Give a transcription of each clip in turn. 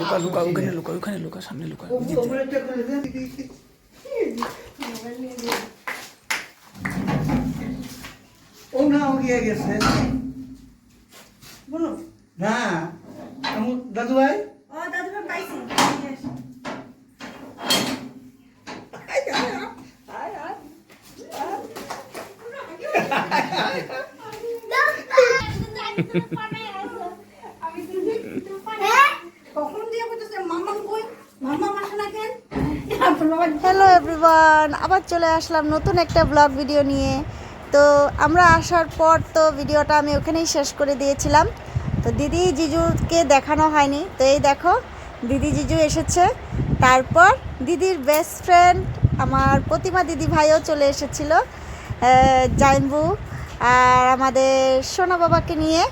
Luka Luka ওখানে Luka সামনে Luka. ও না ও গিয়ে গেছে বলো না দাদু ভাই পাইছি হ্যালো এভরিওয়ান, আবার চলে আসলাম নতুন একটা ব্লগ ভিডিও নিয়ে। তো আমরা আসার পর তো ভিডিওটা আমি ওখানেই শেষ করে দিয়েছিলাম। তো দিদি জিজুকে দেখানো হয়নি। তো এই দেখো দিদি জিজু এসেছে। তারপর দিদির বেস্ট ফ্রেন্ড আমার প্রতিমা দিদি ভাইও চলে এসেছিল, জাইনবু আর আমাদের সোনা বাবাকে নিয়ে।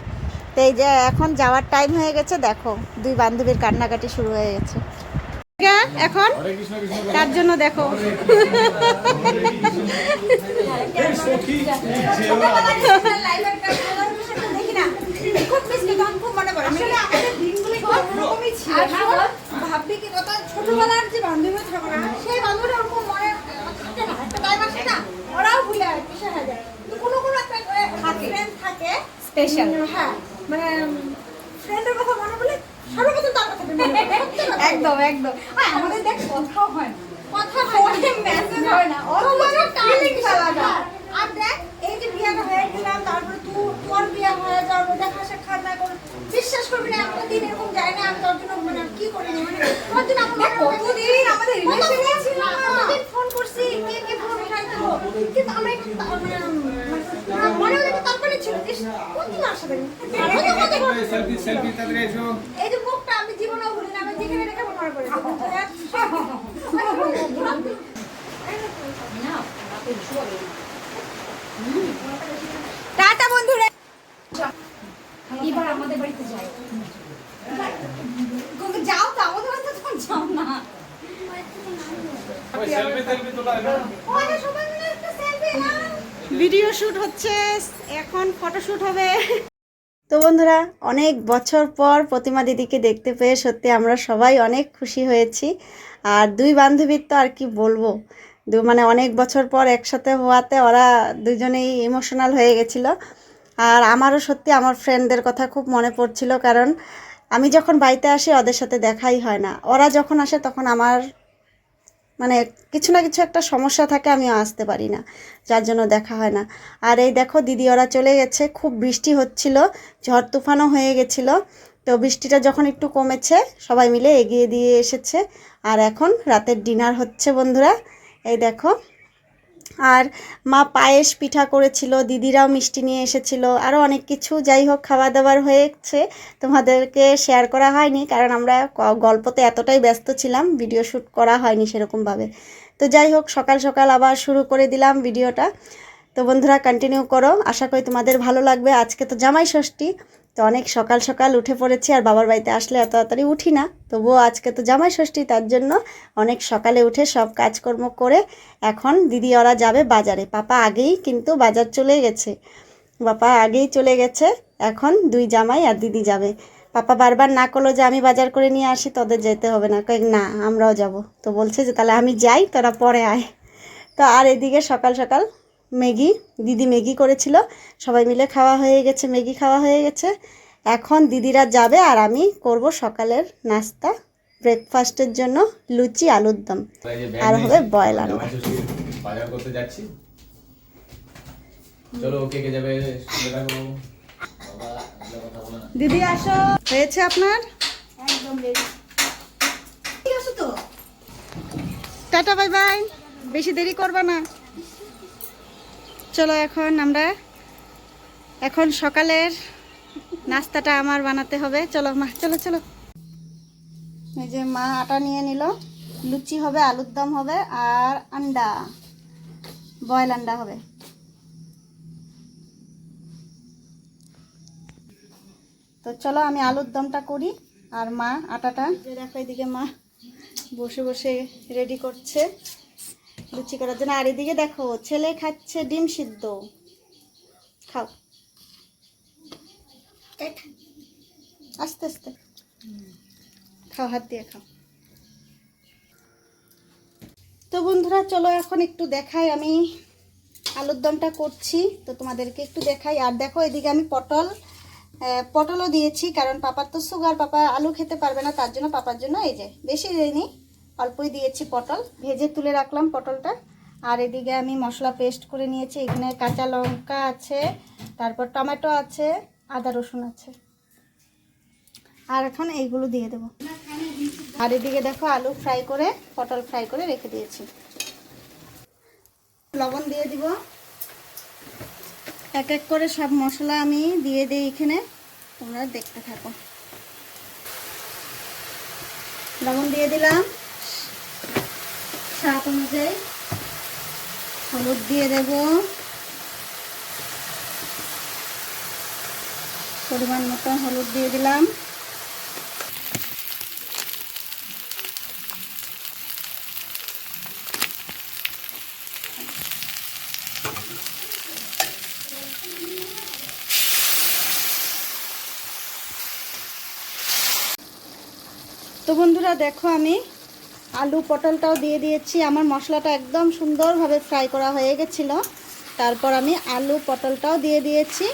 তো এই যে এখন যাওয়ার টাইম হয়ে গেছে, দেখো দুই বান্ধবীর কান্নাকাটি শুরু হয়ে গেছে এখন। তার জন্য দেখো ভাববি কি কথা, ছোটবেলার যে বান্ধবী থাকো না সেই বান্ধবীরা ওরকম মনে থাকে না, একটা টাইম আসে না ওরাও ভুলে কিসে হয়ে যায়। কোনো কোনো একটা ফ্রেন্ড থাকে স্পেশাল, হ্যাঁ মানে ফ্রেন্ডের কথা মনে বলে সর্বপ্রথম তার কথা একদম একদম। আমাদের দেখ কথাও হয় না, কথা হয় মেসেজ হয় না, অথবা টাইমিং আলাদা। আর দেখ এই যে বিয়েটা হয়ে গেলাম, তারপরে তোর বিয়ে হয়ে যাবে, দেখা সাক্ষাৎ না করে বিশ্বাস করবি না একটা দিন এরকম যায় না আমি তোর জন্য মানে কি করি না, মানে তোর জন্য আমাদের কতদিন আমাদের রিলেশনে ছিল, কতদিন ফোন করছি কে কে ফোন উঠাইতো, কিন্তু আমরা মনে হলো যে তারপরে ছিল যে কোন দিন আসবে সেলফি সেলফি তাদের এসো। এই যে মুখটা আমি জীবনেও ভুলি না, আমি যেখানে রেখে মনে পড়ে টাটা বন্ধুরা, এবার আমাদের বাড়িতে যাই। যাও তো আমাদের বাড়িতে তো যাও না, ভিডিও শুট হচ্ছে এখন, ফটোশুট হবে। তো বন্ধুরা অনেক বছর পর প্রতিমা দিদিকে দেখতে পেয়ে সত্যি আমরা সবাই অনেক খুশি হয়েছি। আর দুই বান্ধবীর তো আর কি বলবো, মানে অনেক বছর পর একসাথে হওয়াতে ওরা দুজনেই ইমোশনাল হয়ে গেছিলো। আর আমারও সত্যি আমার ফ্রেন্ডদের কথা খুব মনে পড়ছিল, কারণ আমি যখন বাড়িতে আসি ওদের সাথে দেখাই হয় না, ওরা যখন আসে তখন আমার মানে কিছু না কিছু একটা সমস্যা থাকে, আমিও আসতে পারি না, যার জন্য দেখা হয় না। আর এই দেখো দিদি ওরা চলে গেছে, খুব বৃষ্টি হচ্ছিল, ঝড় তুফানও হয়ে গেছিলো। তো বৃষ্টিটা যখন একটু কমেছে সবাই মিলে এগিয়ে দিয়ে এসেছে। আর এখন রাতের ডিনার হচ্ছে বন্ধুরা, এই দেখো। আর মা পায়েস পিঠা করেছিল, দিদিরাও মিষ্টি নিয়ে এসেছিল, আরও অনেক কিছু। যাই হোক খাওয়া দাওয়ার হয়েছে, তোমাদেরকে শেয়ার করা হয়নি কারণ আমরা গল্পতে এতটাই ব্যস্ত ছিলাম, ভিডিও শ্যুট করা হয়নি সেরকমভাবে। তো যাই হোক সকাল সকাল আবার শুরু করে দিলাম ভিডিওটা। তো বন্ধুরা কন্টিনিউ করো, আশা করি তোমাদের ভালো লাগবে। আজকে তো জামাই ষষ্ঠী, তো অনেক সকাল সকাল উঠে পড়েছি। আর বাবার বাড়িতে আসলে এত তাড়াতাড়ি উঠি না, তবুও আজকে তো জামাই ষষ্ঠী, তার জন্য অনেক সকালে উঠে সব কাজকর্ম করে এখন দিদি ওরা যাবে বাজারে। পাপা আগেই কিন্তু বাজার চলে গেছে, পাপা আগেই চলে গেছে, এখন দুই জামাই আর দিদি যাবে। পাপা বারবার না করলো যে আমি বাজার করে নিয়ে আসি, তোদের যেতে হবে না, কয়েক না আমরাও যাব। তো বলছে যে তাহলে আমি যাই, তোরা পরে আয়। তো আর এদিকে সকাল সকাল দিদি ম্যাগি করেছিল, সবাই মিলে খাওয়া হয়ে গেছে, ম্যাগি খাওয়া হয়ে গেছে। এখন দিদিরা যাবে আর আমি করব সকালের নাস্তা, ব্রেকফাস্টের জন্য লুচি আলুর দম, আর হবে বয়েল আলু। বাজার করতে যাচ্ছি, চলো কে কে যাবে দিদি আসো, হয়েছে আপনার একদম রেডি। ঠিক আছে তো, টাটা বাই বাই, বেশি দেরি করবা না। চলো এখন সকালের নাস্তাটা আমার বানাতে হবে। চলো মা, চলো চলো। এই যে মা আটা নিয়ে নিল, লুচি হবে, আলুর দম হবে, আর আন্ডা, বয়েল আন্ডা হবে। তো চলো আমি আলুর দমটা করি, আর মা আটাটা দেখো এদিকে মা বসে বসে রেডি করছে লুচি করার জন্য। আর এদিকে দেখো ছেলে খাচ্ছে ডিম সিদ্ধ, খাও। আস্তে আস্তে খাও, হাত দিয়ে খাও। তো বন্ধুরা চলো এখন একটু দেখাই আমি আলুর দমটা করছি, তো তোমাদেরকে একটু দেখাই। আর দেখো এদিকে আমি পটলও দিয়েছি, কারণ পাপার তো সুগার, পাপা আলু খেতে পারবে না, তার জন্য পাপার জন্য এই যে বেশি দিইনি, অল্পই দিয়েছি পটল। ভেজে তুলে রাখলাম পটলটা। আর এদিকে আমি মশলা পেস্ট করে নিয়েছি, এখানে কাঁচা লঙ্কা আছে, তারপর টমেটো আছে, আদা রসুন আছে। আর এখন এইগুলো দিয়ে দেবো। আর এদিকে দেখো আলু ফ্রাই করে, পটল ফ্রাই করে রেখে দিয়েছি। লবণ দিয়ে দিব, এক এক করে সব মশলা আমি দিয়ে দিই এখানে, তোমরা দেখতে থাকো। লবণ দিয়ে দিলাম স্বাদ অনুযায়ী, হলুদ দিয়ে দেব পরিমাণ মতো, হলুদ দিয়ে দিলাম। তো বন্ধুরা দেখো আমি আলু পটলটাও দিয়ে দিয়েছি, আমার মশলাটা একদম সুন্দরভাবে ফ্রাই করা হয়ে গেছিলো। তারপর আমি আলু পটলটাও দিয়ে দিয়েছি,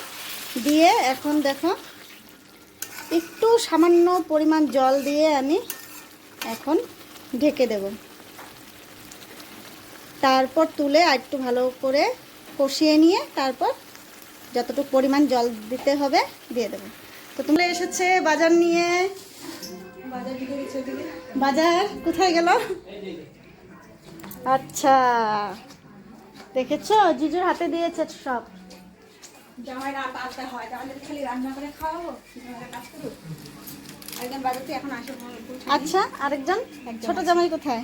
দিয়ে এখন দেখো একটু সামান্য পরিমাণ জল দিয়ে আমি এখন ঢেকে দেব। তারপর তুলে একটু ভালো করে কষিয়ে নিয়ে তারপর যতটুকু পরিমাণ জল দিতে হবে দিয়ে দেবো। তো তোমরা এসেছে বাজার নিয়ে, বাজার কোথায় গেল? আচ্ছা দেখেছো, জিজুর হাতে দিয়েছে সব। আচ্ছা আরেকজন ছোট জামাই কোথায়?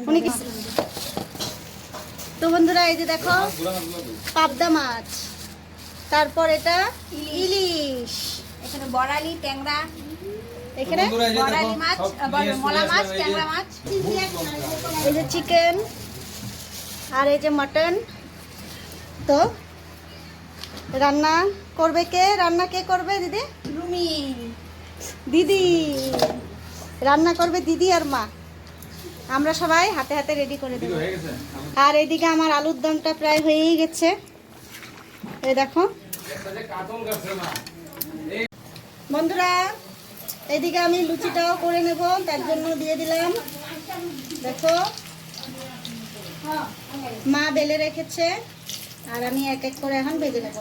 উনি কি? তো বন্ধুরা এই যে দেখো পাবদা মাছ, তারপর এটা ইলিশ, এখানে বড়ালি, ট্যাংরা, এখানে বড়ালি মাছ, মলা মাছ, ট্যাংরা মাছ, এই যে চিকেন, আর এই যে মটন। তো রান্না করবে কে? রান্না কে করবে? দিদি, রুমি, দিদি রান্না করবে, দিদি আর মা। আমরা সবাই হাতে হাতে রেডি করে দেবো। আর এদিকে আমার আলুর দমটা প্রায় হয়েই গেছে, এই দেখো বন্ধুরা। এদিকে আমি লুচিটাও করে নেব, তার জন্য দিয়ে দিলাম। দেখো মা বেলে রেখেছে, আর আমি এক এক করে এখন ভেজে নেব।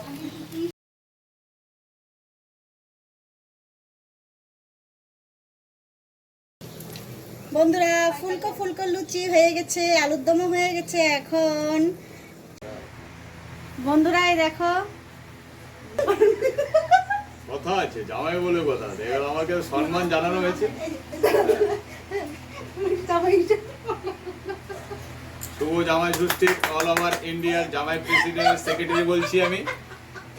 বন্ধুরা ফুলকো ফুলকো লুচি হয়ে গেছে, আলুর দমও হয়ে গেছে। এখন বন্ধুরা এই দেখো কথা আছে, জামাই বলে কথা, দেখো আমাকে সম্মান জানানো হয়েছে। শুভ জামাই ষষ্ঠী অল ওভার ইন্ডিয়ার জামাই প্রেসিডেন্ট সেক্রেটারি বলছি আমি।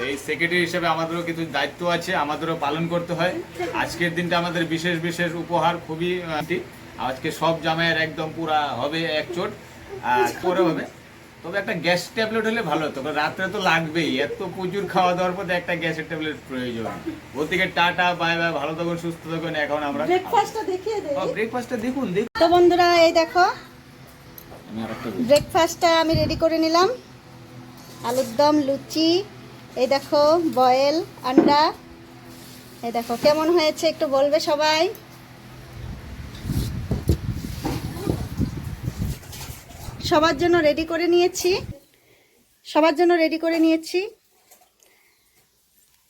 এই সেক্রেটারি হিসেবে আমাদেরও কিছু দায়িত্ব আছে, আমাদেরও পালন করতে হয়। আজকের দিনটা আমাদের বিশেষ বিশেষ উপহার, খুবই আজকে সব জামাইয়ের একদম পুরা হবে একচোট, আর পরে হবে। তবে একটা গ্যাস ট্যাবলেট হলে ভালো হতো, রাত্রে তো লাগবেই, এত প্রচুর খাওয়া দাওয়ার পর একটা গ্যাসের ট্যাবলেট প্রয়োজন। ওর থেকে টাটা, বাই বাই, ভালো থাকুন, সুস্থ থাকুন। এখন আমরা ব্রেকফাস্টটা দেখিয়ে দেই। ব্রেকফাস্টটা দেখুন। তো বন্ধুরা এই দেখো ব্রেকফাস্টটা আমি রেডি করে নিলাম। আলুর দম, লুচি, এই দেখো বয়েল আন্ডা, এই দেখো কেমন হয়েছে একটু বলবে সবাই। সবার জন্য রেডি করে নিয়েছি,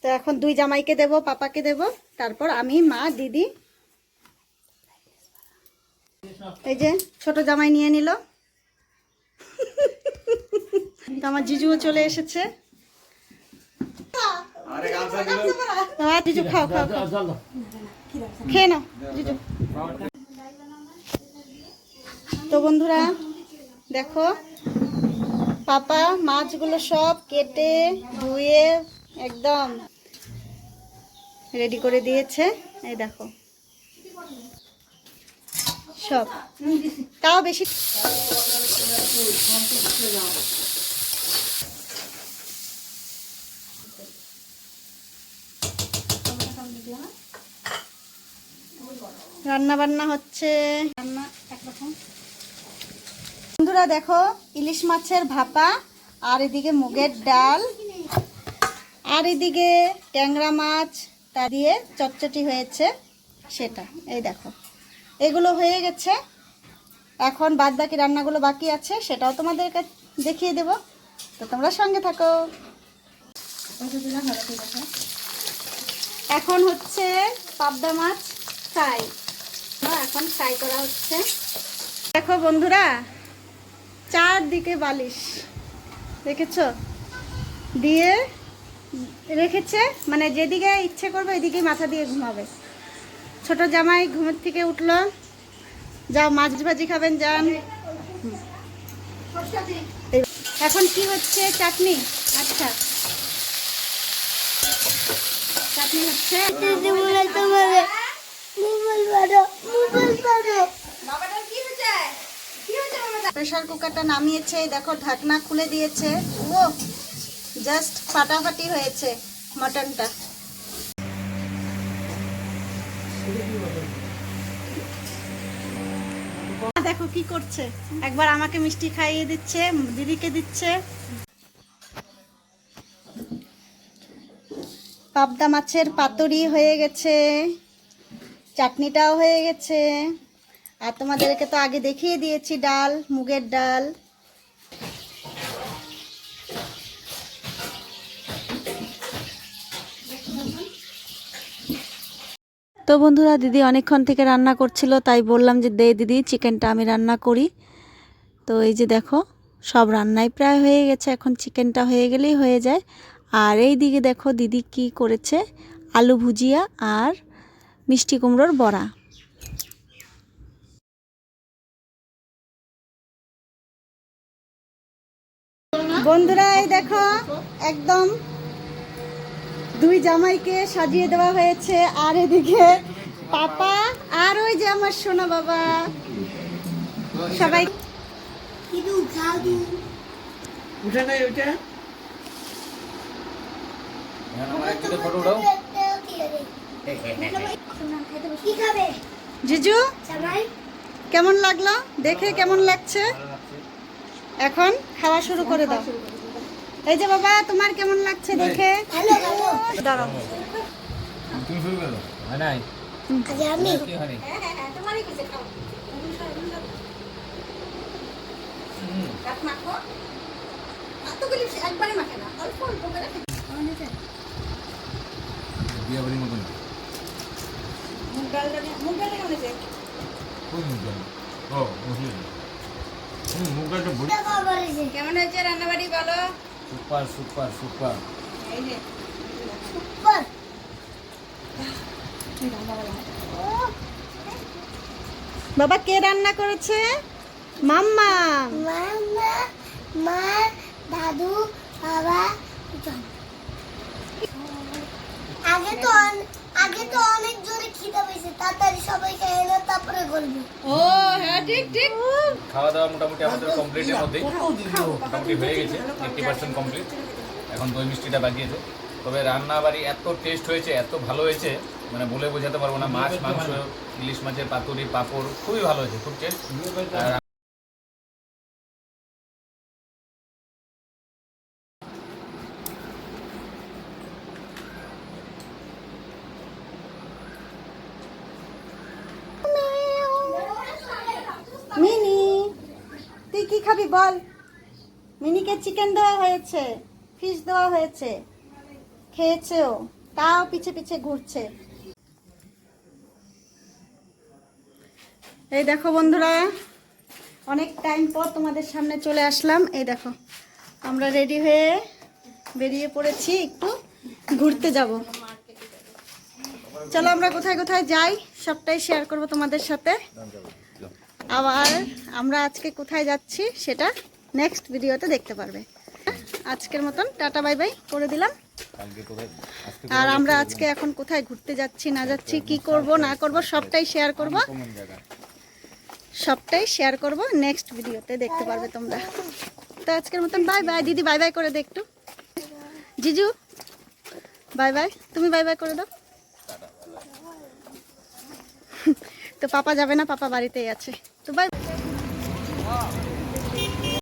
তো এখন দুই জামাইকে দেব, পাপাকে দেব, তারপর আমি, মা, দিদি। এই যে ছোট জামাই নিয়ে নিল, তো আমার জিজুও চলে এসেছে। জিজু খাও খাও খেয়ে নাও জিজু। তো বন্ধুরা দেখো পাপা মাছগুলো সব কেটে ধুয়ে একদম রেডি করে দিয়েছে। এই দেখো সব, তাও বেশি। রান্না বান্না হচ্ছে, রান্না একরকম। বন্ধুরা দেখো, ইলিশ মাছের ভাপা, আর এদিকে মুগের ডাল, আর এদিকে ট্যাংরা মাছ তা দিয়ে চটচটি হয়েছে সেটা। এই দেখো, এগুলো হয়ে গেছে। এখন বাদ বাকি রান্নাগুলো বাকি আছে, সেটাও তোমাদেরকে দেখিয়ে দেব, তো তোমরা সঙ্গে থাকো। এখন হচ্ছে পাবদা মাছ ফ্রাই, এখন ফ্রাই করা হচ্ছে। দেখো বন্ধুরা, চারদিকে বালিশ দেখেছো দিয়ে রেখেছে, মানে যেদিকে ইচ্ছে করবে এদিকে মাথা দিয়ে ঘুমাবে। ছোট জামাই ঘুমের থেকে উঠলো, যাও মাছ ভাজি খাবেন যান। এখন কি হচ্ছে? চাটনি। আচ্ছা, চাটনি হচ্ছে। প্রেসার কুকারটা নামিয়েছে, দেখো ঢাকনা খুলে দিয়েছে। ও জাস্ট ফাটাফাটি হয়েছে মটনটা। দেখো কি করছে, একবার আমাকে মিষ্টি খাইয়ে দিচ্ছে, দিদিকে দিচ্ছে। পাবদা মাছের পাতুরি হয়ে গেছে, চাটনিটাও হয়ে গেছে, আর তোমাদেরকে তো আগে দেখিয়ে দিয়েছি ডাল, মুগের ডাল। তো বন্ধুরা, দিদি অনেকক্ষণ থেকে রান্না করছিল, তাই বললাম যে দে দিদি চিকেনটা আমি রান্না করি। তো এই যে দেখো, সব রান্নাই প্রায় হয়ে গেছে, এখন চিকেনটা হয়ে গেলেই হয়ে যায়। আর এই দিকে দেখো দিদি কি করেছে, আলু ভুজিয়া আর মিষ্টি কুমড়োর বড়া। বন্ধুরা এই দেখো, একদম দুই জামাইকে সাজিয়ে দেওয়া হয়েছে, আর এদিকে পাপা আর ওই যে আমার সোনা বাবা সবাই। উঠে নাই ওইটা। জিজু কেমন লাগলো দেখে? কেমন লাগছে? এখন খাওয়া শুরু করে দাও। এই যে বাবা, তোমার কেমন লাগছে দেখে? দাঁড়াও, তুমি শুরু করো। নাই আমি কি হয়নি? তোমারই কিছু খাও। কাট মাখো, এতগুলি একবারে মাখে না, অল্প অল্প করে। বিয়ে বাড়ির মতন। মুগ ডালটা কেমন হয়েছে? কোন মুগ ডাল? ও মুসলিম। মুগ ডালটা বড়ি। কেমন হয়েছে রান্নাবাড়ি বলো? Super super super. এই যে বাবা কে রান্না করেছে? মাম্মা। মা, দাদু, বাবা। আগে তো অনেক জোরে খিদে পেয়েছে, তাড়াতাড়ি সবাই খেয়ে নাও, তারপরে করবো। ও হ্যাঁ, ঠিক ঠিক। খাওয়া দাওয়া মোটামুটি আমাদের কমপ্লিটের মধ্যে, মোটামুটি হয়ে গেছে, 80% কমপ্লিট। এখন দই মিষ্টিটা বাকি আছে। তবে রান্না বাড়ি এত টেস্ট হয়েছে, এত ভালো হয়েছে, মানে বলে বোঝাতে পারবো না। মাছ, মাংস, ইলিশ মাছের পাতুরি, পাঁপড় খুবই ভালো হয়েছে, খুব টেস্ট। আর মিনি, তুই কি খাবি বল? মিনিকে চিকেন দেওয়া হয়েছে, ফিশ দেওয়া হয়েছে, খেয়েছেও, তাও পিছে পিছে ঘুরছে। এই দেখো বন্ধুরা, অনেক টাইম পর তোমাদের সামনে চলে আসলাম। এই দেখো, আমরা রেডি হয়ে বেরিয়ে পড়েছি, একটু ঘুরতে যাব। চলো আমরা কোথায় কোথায় যাই সবটাই শেয়ার করব তোমাদের সাথে। আবার আমরা আজকে কোথায় যাচ্ছি সেটা নেক্সট ভিডিওতে দেখতে পারবে। আজকের মতন টাটা বাই বাই করে দিলাম। আর আমরা আজকে এখন কোথায় ঘুরতে যাচ্ছি না যাচ্ছি, কি করব না করব, সবটাই শেয়ার করব, সবটাই শেয়ার করব নেক্সট ভিডিওতে দেখতে পারবে তোমরা। তো আজকের মতন বাই বাই। দিদি বাই বাই করে দে একটু। জিজু বাই বাই, তুমি বাই বাই করে দাও। তো পাপা যাবে না, পাপা বাড়িতেই আছে। তো বাই।